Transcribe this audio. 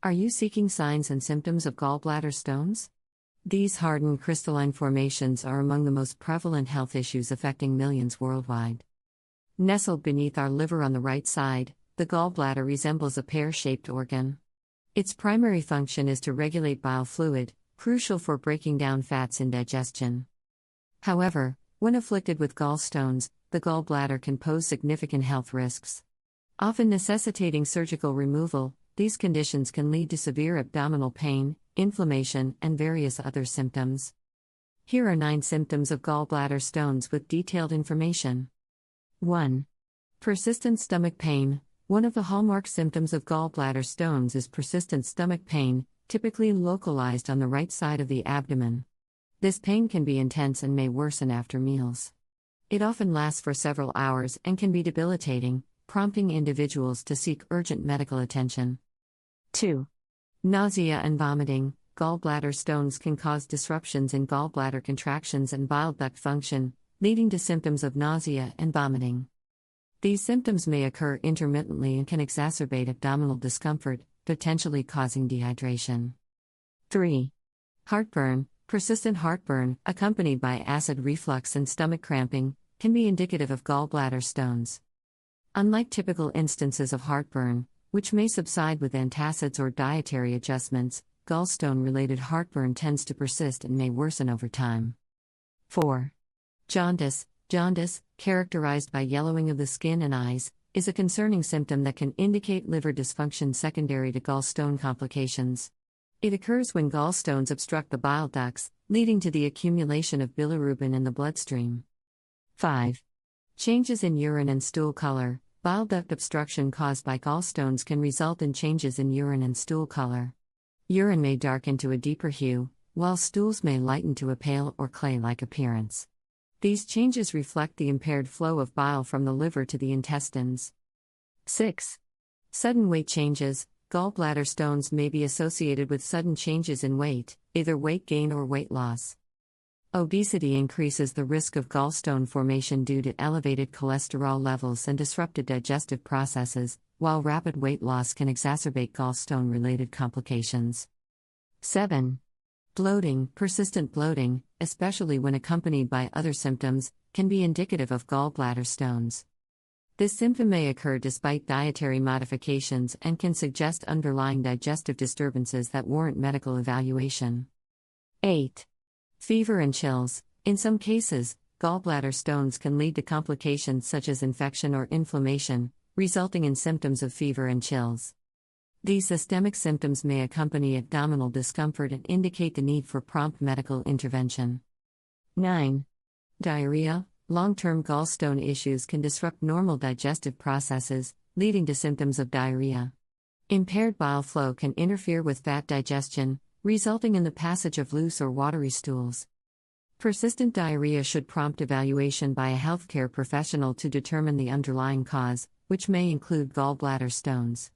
Are you seeking signs and symptoms of gallbladder stones? These hardened crystalline formations are among the most prevalent health issues affecting millions worldwide. Nestled beneath our liver on the right side, the gallbladder resembles a pear-shaped organ. Its primary function is to regulate bile fluid, crucial for breaking down fats in digestion. However, when afflicted with gallstones, the gallbladder can pose significant health risks. Often necessitating surgical removal, these conditions can lead to severe abdominal pain, inflammation, and various other symptoms. Here are 9 symptoms of gallbladder stones with detailed information. 1. Persistent stomach pain. One of the hallmark symptoms of gallbladder stones is persistent stomach pain, typically localized on the right side of the abdomen. This pain can be intense and may worsen after meals. It often lasts for several hours and can be debilitating, prompting individuals to seek urgent medical attention. 2. Nausea and vomiting. Gallbladder stones can cause disruptions in gallbladder contractions and bile duct function, leading to symptoms of nausea and vomiting. These symptoms may occur intermittently and can exacerbate abdominal discomfort, potentially causing dehydration. 3. Heartburn. Persistent heartburn, accompanied by acid reflux and stomach cramping, can be indicative of gallbladder stones. Unlike typical instances of heartburn, which may subside with antacids or dietary adjustments, gallstone-related heartburn tends to persist and may worsen over time. 4. Jaundice. Jaundice, characterized by yellowing of the skin and eyes, is a concerning symptom that can indicate liver dysfunction secondary to gallstone complications. It occurs when gallstones obstruct the bile ducts, leading to the accumulation of bilirubin in the bloodstream. 5. Changes in urine and stool color. Bile duct obstruction caused by gallstones can result in changes in urine and stool color. Urine may darken to a deeper hue, while stools may lighten to a pale or clay-like appearance. These changes reflect the impaired flow of bile from the liver to the intestines. 6. Sudden weight changes. Gallbladder stones may be associated with sudden changes in weight, either weight gain or weight loss. Obesity increases the risk of gallstone formation due to elevated cholesterol levels and disrupted digestive processes, while rapid weight loss can exacerbate gallstone-related complications. 7. Bloating. Persistent bloating, especially when accompanied by other symptoms, can be indicative of gallbladder stones. This symptom may occur despite dietary modifications and can suggest underlying digestive disturbances that warrant medical evaluation. 8. Fever and chills. In some cases, gallbladder stones can lead to complications such as infection or inflammation, resulting in symptoms of fever and chills. These systemic symptoms may accompany abdominal discomfort and indicate the need for prompt medical intervention. 9. Diarrhea. Long-term gallstone issues can disrupt normal digestive processes, leading to symptoms of diarrhea. Impaired bile flow can interfere with fat digestion, resulting in the passage of loose or watery stools. Persistent diarrhea should prompt evaluation by a healthcare professional to determine the underlying cause, which may include gallbladder stones.